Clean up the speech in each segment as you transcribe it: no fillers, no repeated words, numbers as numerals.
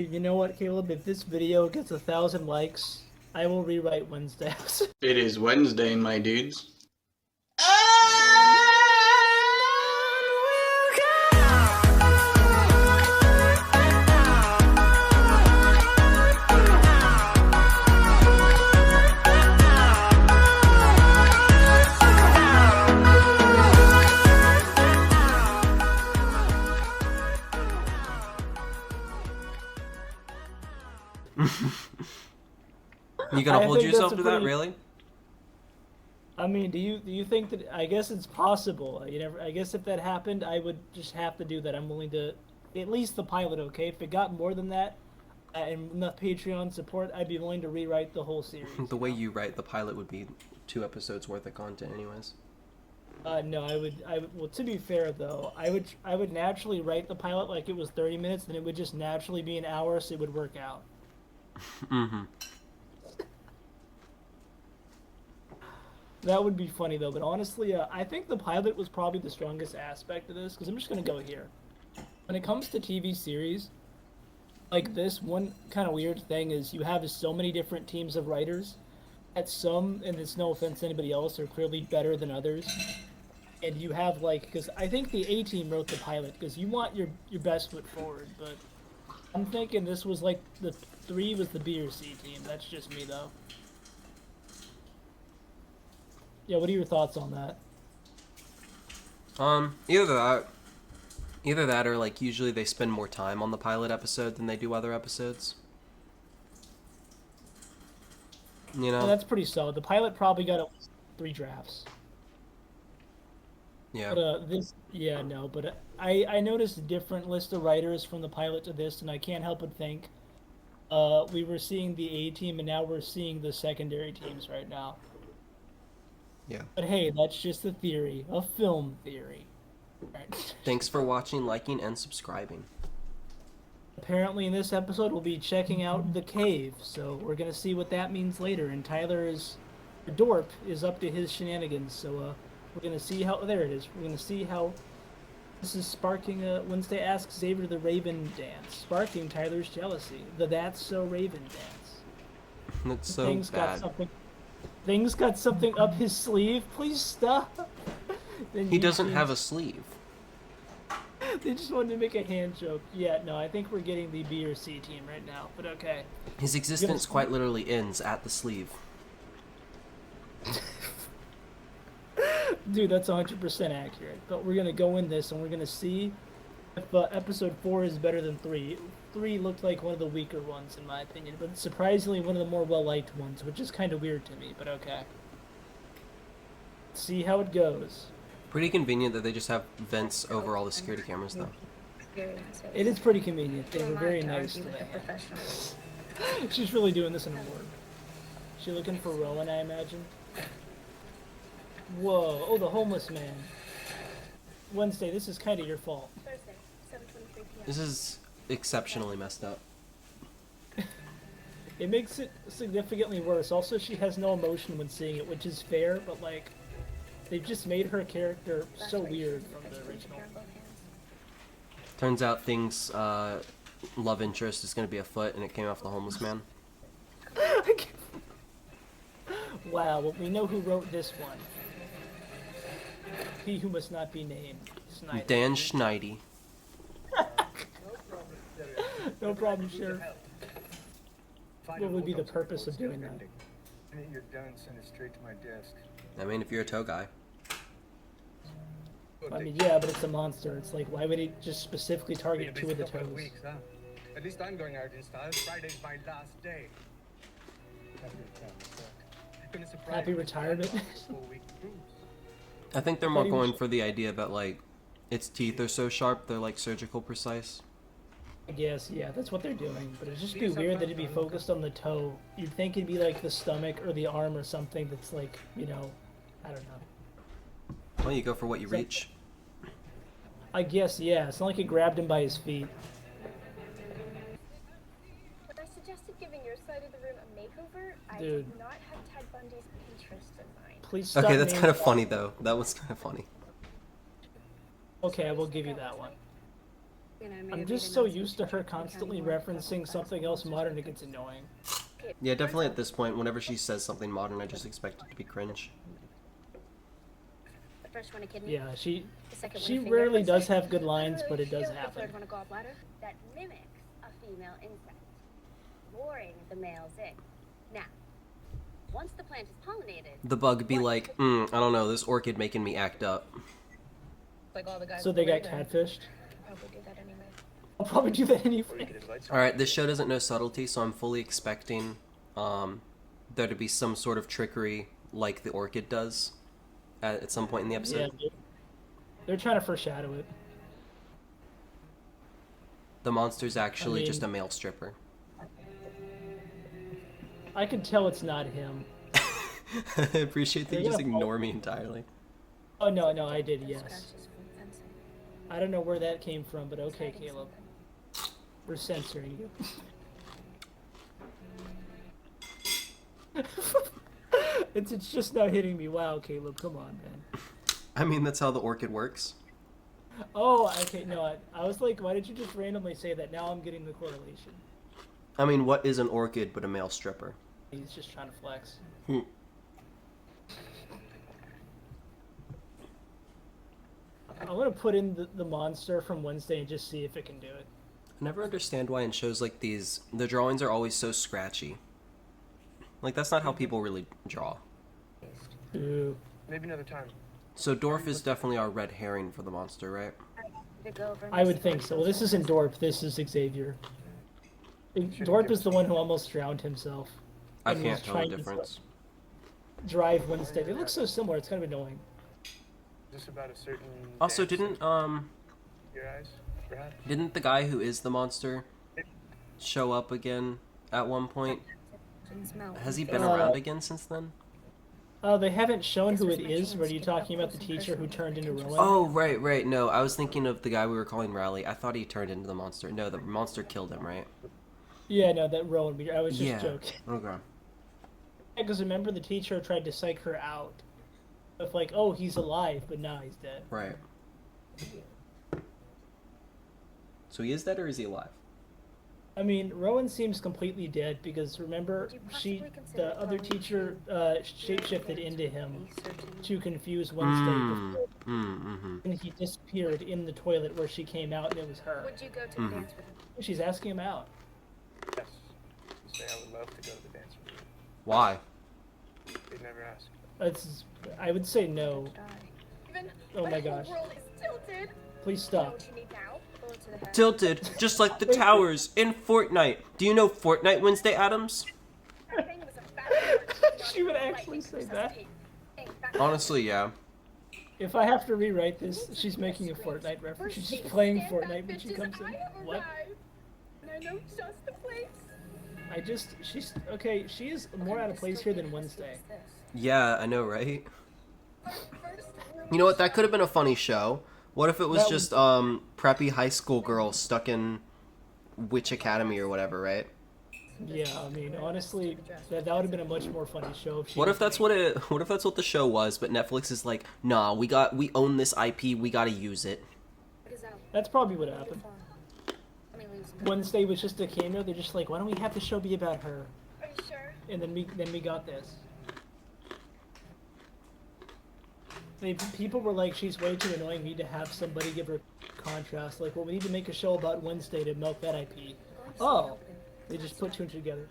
You know what, Caleb? If this video gets 1,000 likes, I will rewrite Wednesdays. It is Wednesday, my dudes. You gonna hold yourself to that, really? I mean, do you think that? I guess it's possible. I guess if that happened, I would just have to do that. I'm willing to, at least the pilot. Okay, if it got more than that, and enough Patreon support, I'd be willing to rewrite the whole series. The way you write the pilot would be 2 episodes worth of content, anyways. No, I would. Well, to be fair though, I would naturally write the pilot like it was 30 minutes, then it would just naturally be an hour, so it would work out. Mm-hmm. That would be funny though, but honestly, I think the pilot was probably the strongest aspect of this, because I'm just gonna go here. When it comes to TV series like this, one kind of weird thing is you have so many different teams of writers. At some, and it's no offense to anybody else, are clearly better than others. And you have because I think the A team wrote the pilot, because you want your best foot forward, but I'm thinking this was like the 3 was the B or C team. That's just me though. Yeah, what are your thoughts on that? Either that or like usually they spend more time on the pilot episode than they do other episodes. You know? Well, that's pretty solid. The pilot probably got 3 drafts. Yeah. But I noticed a different list of writers from the pilot to this, and I can't help but think we were seeing the A team, and now we're seeing the secondary teams right now. Yeah. But hey, that's just a theory, a film theory. Right. Thanks for watching, liking, and subscribing. Apparently in this episode we'll be checking out the cave, so we're gonna see what that means later, and the Dorp is up to his shenanigans, so we're gonna see how, there it is, we're gonna see how this is sparking Wednesday Asks Xavier the Raven dance, sparking Tyler's jealousy, the That's So Raven dance. That's so bad. Things got something up his sleeve, please stop. He doesn't have a sleeve. They just wanted to make a hand joke. Yeah, no, I think we're getting the B or C team right now, but okay. His existence quite literally ends at the sleeve. Dude, that's 100% accurate. But we're going to go in this and we're going to see if episode 4 is better than 3. 3 looked like one of the weaker ones in my opinion, but surprisingly one of the more well-liked ones, which is kind of weird to me, but okay. See how it goes. Pretty convenient that they just have vents over all the security cameras, though. It is pretty convenient. They were very nice today. She's really doing this in her work. She looking for Rowan, I imagine. Whoa! Oh, the homeless man. Wednesday, this is kind of your fault. Thursday, 7:23 p.m. This is exceptionally messed up. It makes it significantly worse. Also, she has no emotion when seeing it, which is fair, but they've just made her character so weird from the original. Turns out things, love interest is going to be a foot, and it came off the homeless man. Wow, well, we know who wrote this one. He who must not be named. Snyder. Dan Schneidi. No problem, Sheriff. What would be the purpose of doing that? You're done, send it straight to my desk. I mean, if you're a tow guy. I mean, yeah, but it's a monster. It's like, why would he just specifically target 2 of the toes? Weeks, huh? At least I'm going out in style. Friday's my last day. Happy retirement. I think they're more going for the idea that, like, its teeth are so sharp, they're, like, surgical precise. I guess, yeah, that's what they're doing. But it'd just be weird that it'd be focused on the toe. You'd think it'd be, like, the stomach or the arm or something that's, like, I don't know. Well, you go for what you reach. I guess, yeah. It's not like it grabbed him by his feet. When I suggested giving your side of the room a makeover, I Dude. did not have Ted Bundy's Pinterest in mind. Please stop. Okay, that's naming kind of all- funny, though. That was kind of funny. Okay, I will give you that one. I'm just so used to her constantly referencing something else modern it gets annoying. Yeah, definitely at this point, whenever she says something modern, I just expect it to be cringe. The first one a kidney. Yeah, she The second one a she finger. rarely does have good lines, but it does The happen. third one a gallbladder. That mimics a female insect, luring the males in. Now, once the plant is pollinated, The bug be like, I don't know, this orchid making me act up. Like all the guys. So they got catfished. Probably do that anyway. I'll probably do that Or you anyway. could invite someone. Alright, this show doesn't know subtlety, so I'm fully expecting there to be some sort of trickery like the orchid does at some point in the Yeah, episode. they're trying to foreshadow it. The monster's actually I mean- just a male stripper. I can tell it's not him. I appreciate that you They're just gonna ignore me entirely. Oh no, I did, yes. scratches from fencing. I don't know where that came from, but okay, Caleb. We're censoring you. It's just now hitting me. Wow, Caleb, come on, man. I mean, that's how the orchid works. Oh, okay, no, I was like, why did you just randomly say that? Now I'm getting the correlation. I mean, what is an orchid but a male stripper? He's just trying to flex. I want to put in the monster from Wednesday and just see if it can do it. I never understand why in shows like these, the drawings are always so scratchy. Like, that's not how people really draw. Ooh. Maybe another time. So Dorf is definitely our red herring for the monster, right? To go over I would think so. Well, this isn't Dorp, this is Xavier. Dorp is the one who almost drowned himself. I And can't he's tell the trying to difference. Drive Wednesday. They look so similar, it's kind of annoying. Is this about a certain Also, dance didn't in your eyes, perhaps? didn't the guy who is the monster show up again at one point? Has he been around again since then? Oh, they haven't shown who it is. Were you talking about the teacher who turned into Rowan? Oh, right. No, I was thinking of the guy we were calling Rally. I thought he turned into the monster. No, the monster killed him, right? Yeah, no, that Rowan. I was just Yeah. joking. Okay. Because remember, the teacher tried to psych her out. Of like, oh, he's alive, but now he's dead. Right. So he is dead or is he alive? I mean, Rowan seems completely dead because remember, the other teacher shapeshifted into him to confuse Wednesday before, and he disappeared in the toilet where she came out, and it was her. Would you go to the dance with him? She's asking him out. Yes. You say I would love to go to the dance with you. Why? They'd never ask. I would say no. Even Oh my whole gosh. world is tilted. Please You know stop. what you need now? Bullet to the head. Tilted, just like the towers in Fortnite. Do you know Fortnite, Wednesday Adams? Everything was a backward, She would not actually lightning say that. resuscitate. Hey, back- Honestly, yeah. If I have to rewrite this, she's making a Fortnite reference. She's just playing Fortnite when she comes in. What? And I know just the place. She's, okay, she is more out of place here than Wednesday. Yeah, I know, right? You know what? That could have been a funny show. What if it was That just preppy high school girl stuck in Witch Academy or whatever, right? Yeah, I mean, honestly, that would have been a much more funny show if she What was if that's like- what that's what the show was, but Netflix is like, "Nah, we own this IP, we got to use it." That's probably what happened. Let me lose. Wednesday was just a cameo. They're just like, why don't we have the show be about her? Are you sure? And then we got this. People were like, she's way too annoying. We need to have somebody give her contrast. Like, well, we need to make a show about Wednesday to milk that IP. Oh, they just put two and two together.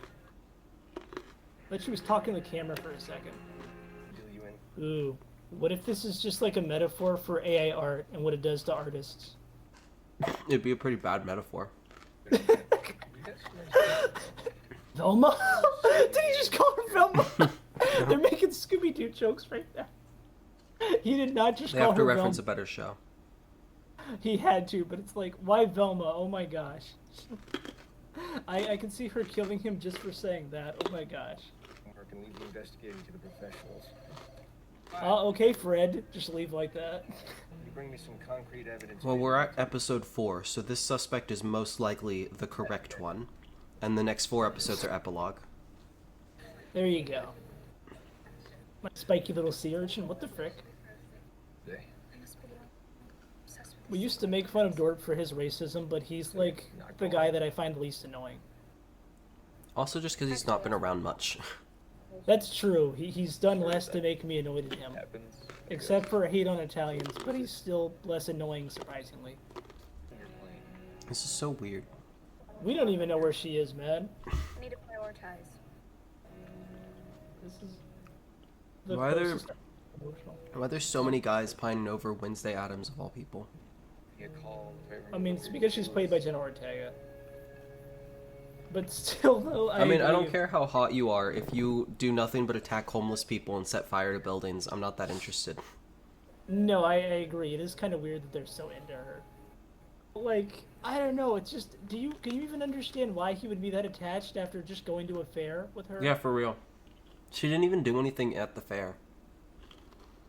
But she was talking to the camera for a second. Do you in? Ooh, what if this is just like a metaphor for AI art and what it does to artists? It'd be a pretty bad metaphor. Velma? Did he just call her Velma? They're making Scooby-Doo jokes right now. He did not just They call have to her reference Velma. a better show. He had to, but it's like, why Velma? Oh my gosh. I can see her killing him just for saying that. Oh my gosh. Or can leave the investigating to the professionals. Okay, Fred. Just leave like that. You bring me some concrete evidence. Well, we're at episode 4, so this suspect is most likely the correct one, and the next 4 episodes are epilogue. There you go. My spiky little sea urchin. What the frick? Day. I must be obsessed with We used to make fun of Dorp for his racism, but he's like the guy that I find least annoying. Also, just because he's not been around much. That's true. He's done less to make me annoyed at him. Happens. Except for hate on Italians, but he's still less annoying, surprisingly. This is so weird. We don't even know where she is, man. I need to prioritize. This is the Why are there- closest emotional. Why there's so many guys pining over Wednesday Addams of all people? I mean, it's because she's played by Jenna Ortega. But still, though, I mean, I don't agree. care how hot you are. If you do nothing but attack homeless people and set fire to buildings, I'm not that interested. No, I agree. It is kind of weird that they're so into her. Like, I don't know. It's just, can you even understand why he would be that attached after just going to a fair with her? Yeah, for real. She didn't even do anything at the fair.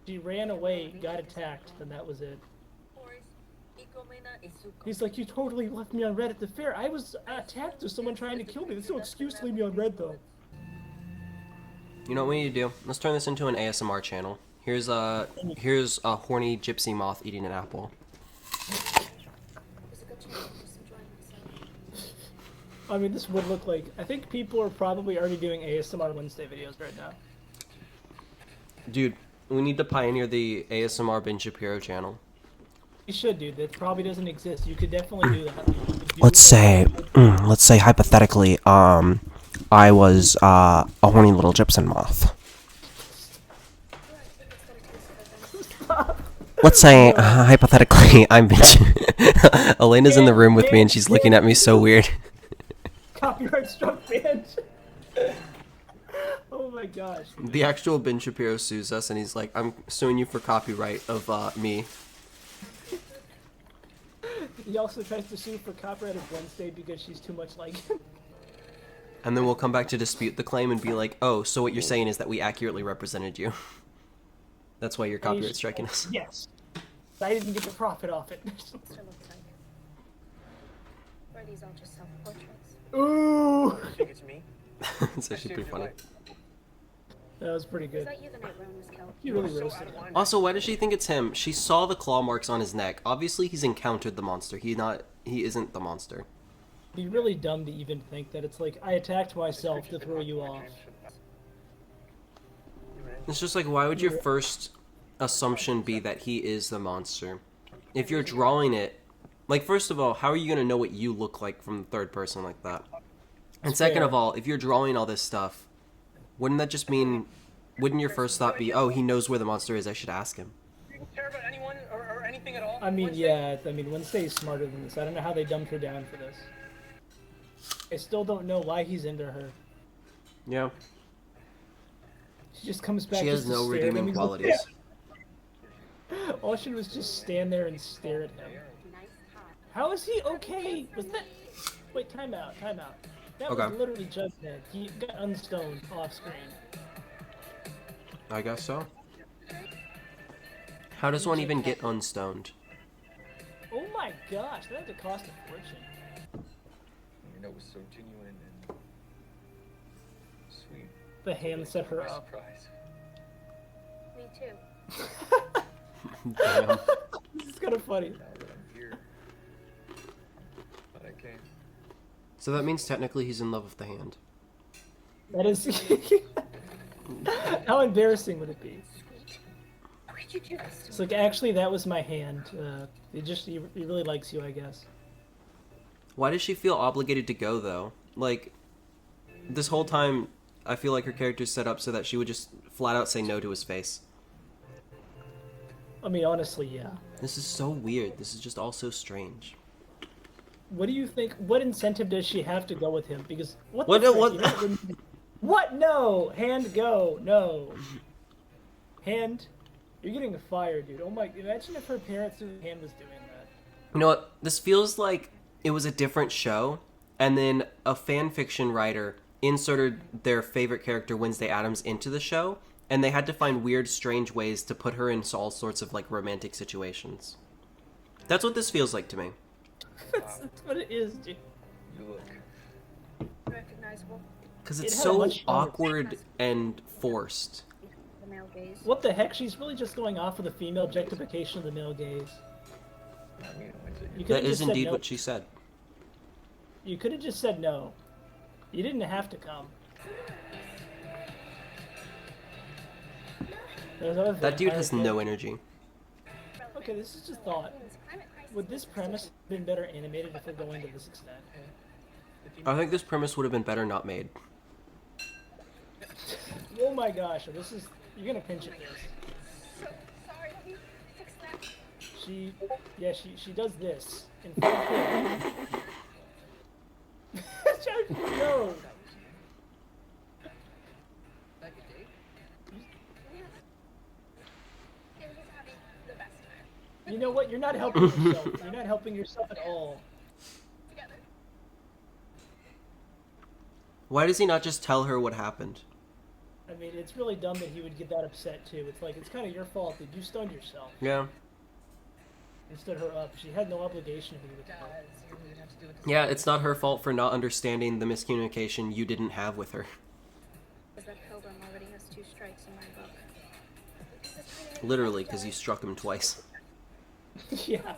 She ran away, got attacked, and that was it. He's like, you totally left me on red at the fair. I was attacked with someone trying to kill me. There's no excuse to leave me on red, though. You know what we need to do? Let's turn this into an ASMR channel. Here's a horny gypsy moth eating an apple. There's a good chance I'm just enjoying myself. I mean, this would look like... I think people are probably already doing ASMR Wednesday videos right now. Dude, we need to pioneer the ASMR Ben Shapiro channel. You should, dude. That probably doesn't exist. You could definitely do that. You could do Let's say hypothetically, I was a horny little gypsum moth. Let's say hypothetically, I'm. Elena's in the room with me and she's looking at me so weird. Copyright struck band. Oh my gosh. The actual Ben Shapiro sues us and he's like, I'm suing you for copyright of me. He also tries to sue for copyright of Wednesday because she's too much like him. And then we'll come back to dispute the claim and be like, oh, so what you're saying is that we accurately represented you. That's why you're copyright striking us. Yes. I didn't get the profit off it. What's it look like? Or are these all just self-portraits? Ooh! You think it's me? It's actually pretty funny. That was pretty Is good. that you the night Rowan was killed? You really roasted him. Also, why does she think it's him? She saw the claw marks on his neck. Obviously, he's encountered the monster. He isn't the monster. It'd be really dumb to even think that it's like, I attacked myself to throw you off. It's just like, why would your first assumption be that he is the monster? If you're drawing it, like, first of all, how are you gonna know what you look like from the third person like that? And second of all, if you're drawing all this stuff, wouldn't that just mean, wouldn't your first thought be, oh, he knows where the monster is, I should ask him? Do you care about anyone or anything at all? I mean, Wednesday? yeah, I mean, Wednesday's smarter than this. I don't know how they dumped her down for this. I still don't know why he's into her. Yeah. She just comes back. She has just to no stare at him. redeeming He's like, qualities. "Yeah." All she was just stand there and stare at him. Nice hot. How is he okay? Was that? Wait, time out, time out. That Okay. was literally Jughead. He got unstoned off screen. I guess so. How does one even get unstoned? Oh my gosh, that had to cost a fortune. You know, it was so genuine and sweet. The hand set her My up. surprise. Me too. Damn. This is kind of funny. Now that I'm here, but I came. So that means technically he's in love with the hand. That is. How embarrassing would it be? How could you do this It's to me? like, actually, that was my hand. He really likes you, I guess. Why does she feel obligated to go, though? Like, this whole time, I feel like her character's set up so that she would just flat out say no to his face. I mean, honestly, yeah. This is so weird. This is just all so strange. What do you think? What incentive does she have to go with him? Because what? What- The frick, what- you know, what? No, hand go. No, hand. You're getting fired, dude. Oh my! Imagine if her parents knew Hand was doing that. You know what? This feels like it was a different show, and then a fan fiction writer inserted their favorite character, Wednesday Addams, into the show, and they had to find weird, strange ways to put her in all sorts of, like, romantic situations. That's what this feels like to me. That's what it is, dude. You look. Recognizable. Because It it's had a so much stronger- awkward and forced. The male gaze. What the heck? She's really just going off of the female objectification of the male gaze. I mean, Wednesday. You That could've is just said indeed no. what she said. You could have just said no. You didn't have to come. There's other That dude has vampires no there. energy. Okay, this is just thought. Would this premise have been better animated if we're going to this extent? I think this premise would have been better not made. Oh my gosh, this is... You're gonna pinch at this. So sorry, let me fix that. She... Yeah, she does this. In full clip. No! Like a date? Yeah, he's having the best time. You know what? You're not helping yourself. You're not helping yourself at all. Together. Why does he not just tell her what happened? I mean, it's really dumb that he would get that upset too. It's like, it's kind of your fault that you stunned yourself. Yeah. You stood her up. She had no obligation to be with her. Yeah, it's not her fault for not understanding the miscommunication you didn't have with her. Because that pilgrim already has 2 strikes in my book. Literally, because you struck him twice. Yeah.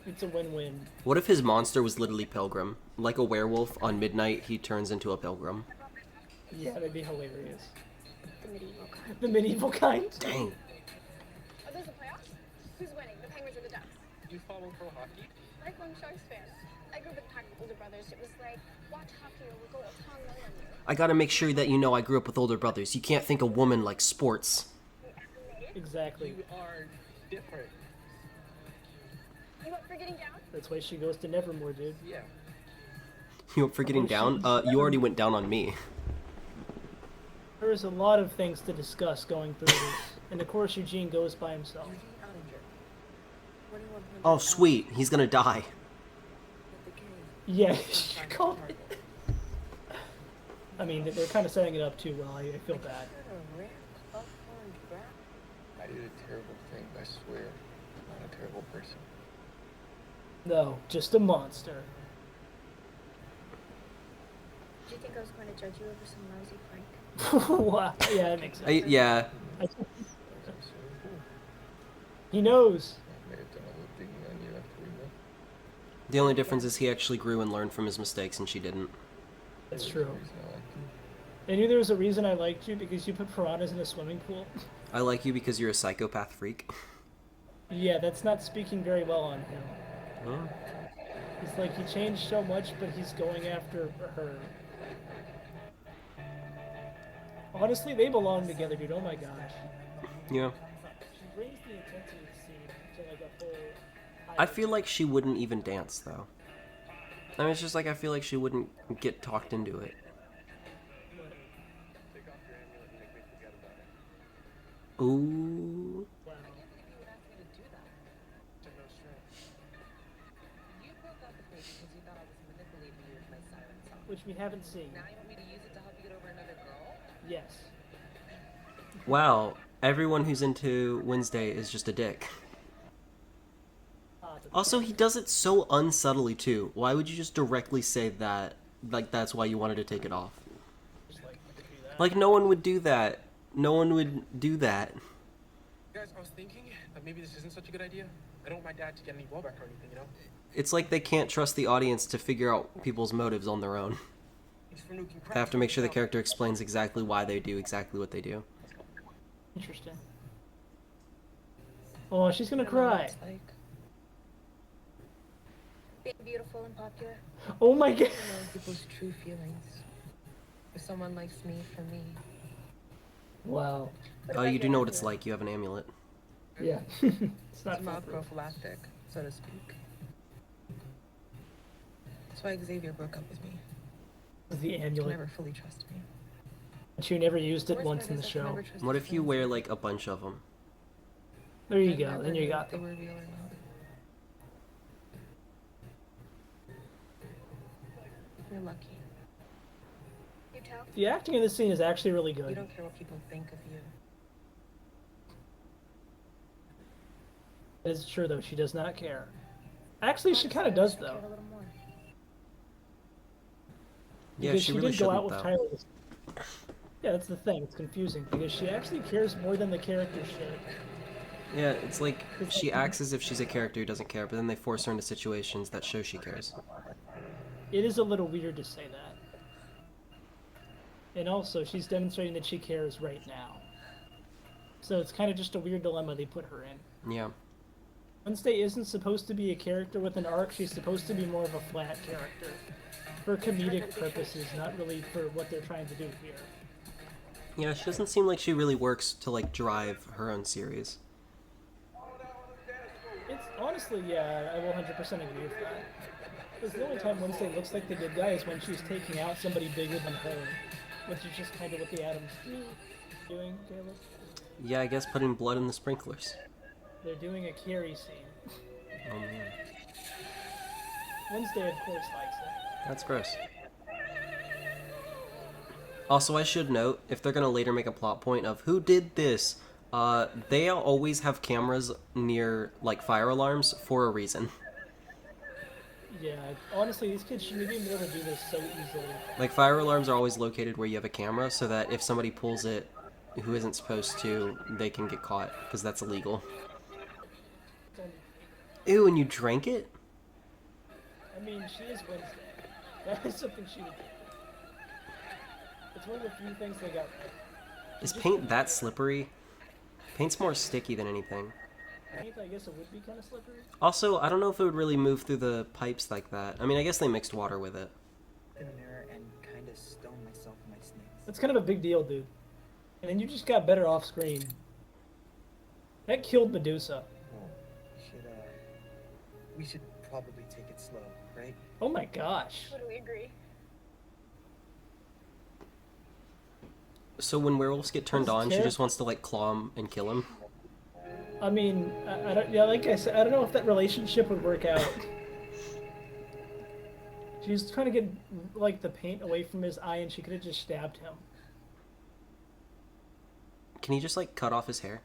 It's a win-win. What if his monster was literally Pilgrim? Like a werewolf, on midnight, he turns into a pilgrim. Yeah, that'd be hilarious. The medieval kind. The medieval kind? Dang. Are those the playoffs? Who's winning? The Penguins or the Ducks? You follow pro hockey? Lifelong Sharks fan. I grew up in a pack of older brothers. It was like, watch hockey or we'll go to Tom Williams. I gotta make sure that you know I grew up with older brothers. You can't think a woman like sports. Exactly. You are different. You up for getting down? That's why she goes to Nevermore, dude. Yeah. You up for getting down? You already went down on me. There's a lot of things to discuss going through this. And of course Eugene goes by himself. Oh, sweet. He's gonna die. Yeah, you called it. I mean, they're kind of setting it up too well. I feel bad. I did a terrible thing, I swear. I'm not a terrible person. No, just a monster. Did you think I was going to judge you over some lousy prank? Wow. Yeah, that makes sense. Yeah. I'm so cool. He knows. I may have done a little digging on you after we met. The only difference is he actually grew and learned from his mistakes, and she didn't. That's true. There's no like you. I knew there was a reason I liked you, because you put piranhas in a swimming pool. I like you because you're a psychopath freak. Yeah, that's not speaking very well on him. Huh? He's like, he changed so much, but he's going after her. Honestly, they belong together, dude. Oh my gosh. Yeah. She brings the intensity of the scene to like a full... I feel like she wouldn't even dance, though. I mean, it's just like I feel like she wouldn't get talked into it. Take off your amulet and make me forget about it. Ooh. Wow. To no strength. You broke up with me because you thought I was manipulating you with my siren song. Which we haven't seen. Now you want me to use it to help you get over another girl? Yes. Wow. Everyone who's into Wednesday is just a dick. Also, he does it so unsubtly, too. Why would you just directly say that, like, that's why you wanted to take it off? Just like, do that. Like, no one would do that. No one would do that. Guys, I was thinking that maybe this isn't such a good idea. I don't want my dad to get any blowback or anything, you know? It's like they can't trust the audience to figure out people's motives on their own. It's for nuking crap. They have to make sure the character explains exactly why they do exactly what they do. Interesting. Oh, she's gonna cry. Like, Being beautiful and popular. Oh my god. knowing people's true feelings. If someone likes me for me, Wow. Oh, you do know what it's like. You have an amulet. Yeah. It's not it's not foolproof. prophylactic, so to speak. That's why Xavier broke up with me. The He amulet. never fully trusted me. But you never used it Worst once part in the is I can show. never trust What his if you friends. wear, like, a bunch of them? There you I go. never Then you knew got if they them. were real or not. You're lucky. You tell? The acting in this scene is actually really You good. don't care what people think of you. It's true though. She does not care. Actually, she kind of does though. Cared a little more. Yeah, Because she really did go out shouldn't, with though. Tyler. Yeah, that's the thing. It's confusing because she actually cares more than the character should. Yeah, it's like she acts as if she's a character who doesn't care, but then they force her into situations that show she cares. It is a little weird to say that. And also, she's demonstrating that she cares right now. So it's kind of just a weird dilemma they put her in. Yeah. Wednesday isn't supposed to be a character with an arc. She's supposed to be more of a flat character. For comedic purposes, not really for what they're trying to do here. Yeah, she doesn't seem like she really works to, like, drive her own series. It's honestly, yeah, I will 100% agree with that. Because the only time Wednesday looks like the good guy is when she's taking out somebody bigger than her. Which is just kind of what the Adams doing, Caleb. Yeah, I guess putting blood in the sprinklers. They're doing a carry scene. Oh, man. Wednesday, of course, likes it. That's gross. Also, I should note, if they're gonna later make a plot point of who did this, they always have cameras near, like, fire alarms for a reason. Yeah, honestly, these kids shouldn't even be able to do this so easily. Like, fire alarms are always located where you have a camera, so that if somebody pulls it who isn't supposed to, they can get caught, because that's illegal. Ew, and you drank it? I mean, she is Wednesday. That is something she would do. It's one of the few things they got right. Is paint that slippery? Paint's more sticky than anything. Paint, I guess it would be kind of slippery. Also, I don't know if it would really move through the pipes like that. I mean, I guess they mixed water with it. In the mirror and kind of stone myself and my snakes. That's kind of a big deal, dude. And then you just got better off screen. That killed Medusa. Well, we should probably take it slow, right? Oh my gosh. Totally agree. So when werewolves get turned That's on, she terrible. just wants to, like, claw him and kill him? I mean, I don't. Yeah, like I said, I don't know if that relationship would work out. She's trying to get like the paint away from his eye, and she could have just stabbed him. Can he just, like, cut off his hair?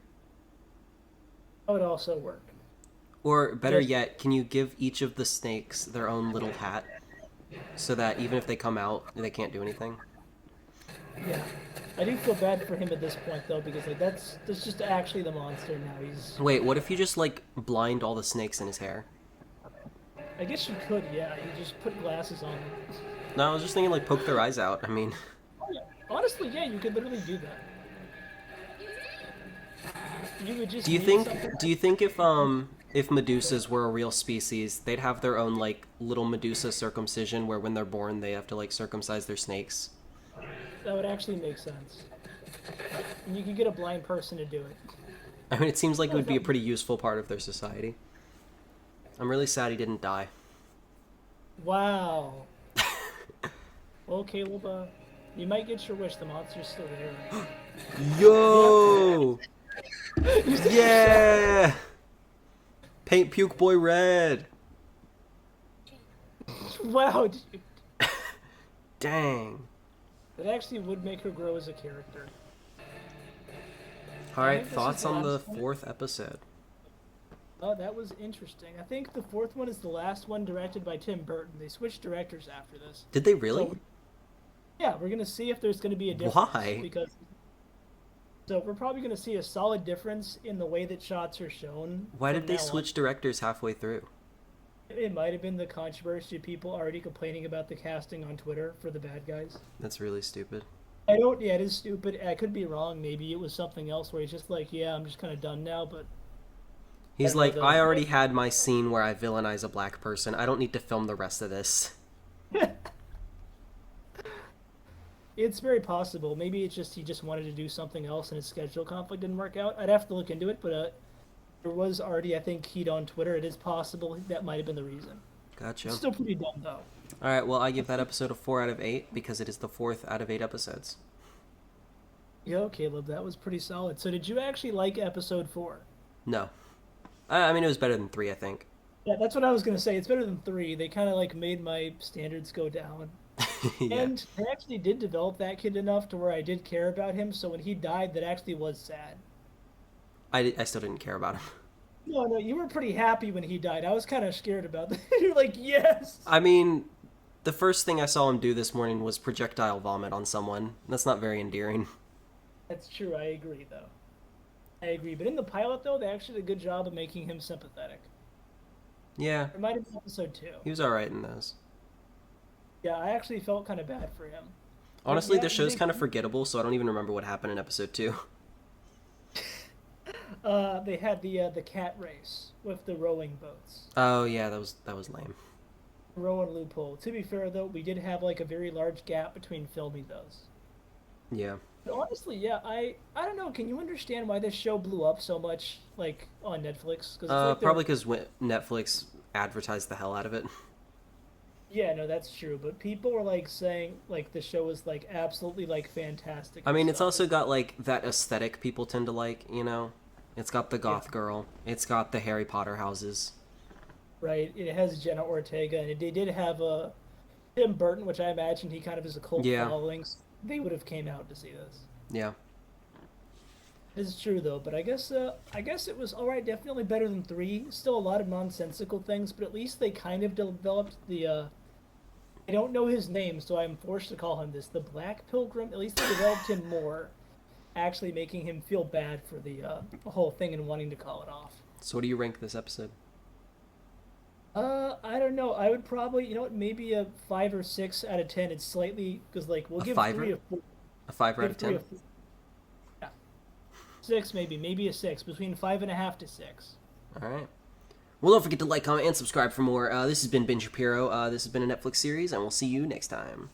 That would also work. Or, better Yes. yet, can you give each of the snakes their own little hat? So that even if they come out, they can't do anything? Yeah, I do feel bad for him at this point though, because like that's just actually the monster now. He's. Wait, what if you just, like, blind all the snakes in his hair? I guess you could, yeah. You just put glasses on him. No, I was just thinking, like, poke their eyes out. I mean, Oh, yeah. Honestly, yeah, you could literally do that. You would just. do you need think something- if Medusas were a real species, they'd have their own, like, little Medusa circumcision where when they're born they have to, like, circumcise their snakes? That would actually make sense. And you could get a blind person to do it. I mean, it seems like it would be a pretty useful part of their society. I'm really sad he didn't die. Wow. Well, Caleb, you might get your wish. The monster's still there. Yo! Yeah! Paint Puke Boy red! Wow, dude. Dang. That actually would make her grow as a character. Alright, think this thoughts is the on the last one. 4th episode? Oh, that was interesting. I think the 4th one is the last one directed by Tim Burton. They switched directors after this. Did they really? So, yeah, we're gonna see if there's gonna be a difference. Why? Because so we're probably gonna see a solid difference in the way that shots are shown. Why from did they now on. switch directors halfway through? It might have been the controversy of people already complaining about the casting on Twitter for the bad guys. That's really stupid. I don't. Yeah, it is stupid. I could be wrong. Maybe it was something else where he's just like, yeah, I'm just kind of done now. But He's I like, know I the- already had my scene where I villainize a black person. I don't need to film the rest of this. it's very possible. Maybe it's just he just wanted to do something else and his schedule conflict didn't work out. I'd have to look into it, but there was already, I think, heat on Twitter. It is possible that might have been the reason. Gotcha. It's still pretty dumb though. Alright, well, I give that episode a 4 out of 8 because it is the 4th out of 8 episodes. Yo, Caleb, that was pretty solid. So did you actually like episode 4? No. I mean, it was better than 3, I think. Yeah, that's what I was gonna say. It's better than 3. They kind of like made my standards go down. Yeah. And they actually did develop that kid enough to where I did care about him. So when he died, that actually was sad. I still didn't care about him. No, you were pretty happy when he died. I was kind of scared about that. You're like, yes. I mean, the first thing I saw him do this morning was projectile vomit on someone. That's not very endearing. That's true. I agree, though. I agree. But in the pilot, though, they actually did a good job of making him sympathetic. Yeah, It might have been episode 2. he was alright in those. Yeah, I actually felt kind of bad for him. Honestly, Yeah, the show's they- kind of forgettable, so I don't even remember what happened in episode 2. They had the cat race with the rowing boats. Oh yeah, that was lame. Row and loophole. To be fair, though, we did have like a very large gap between filming those. Yeah. But honestly, yeah, I don't know. Can you understand why this show blew up so much, like on Netflix? Cause Probably because Netflix advertised the hell out of it. Yeah, no, that's true. But people were like saying like the show was like absolutely like fantastic. I and mean, it's stuff. also got like that aesthetic people tend to like, you know? It's got the goth girl. It's got the Harry Potter houses. Right. It has Jenna Ortega, and they did have Tim Burton, which I imagine he kind of has a cult Yeah. following. So they would have came out to see this. Yeah. This is true though, but I guess it was all right. Definitely better than 3. Still a lot of nonsensical things, but at least they kind of developed the. I don't know his name, so I'm forced to call him this. The Black Pilgrim. At least they developed him more, actually making him feel bad for the whole thing and wanting to call it off. So what do you rank this episode? I don't know. I would probably, you know what, maybe a 5 or 6 out of 10. It's slightly because like we'll A give fiver? 3 a 4. A 5 out of Give 3 10? a 4. Yeah, 6 maybe a 6, between 5.5 to 6. Alright. Well, don't forget to like, comment, and subscribe for more. This has been Ben Shapiro. This has been a Netflix series, and we'll see you next time.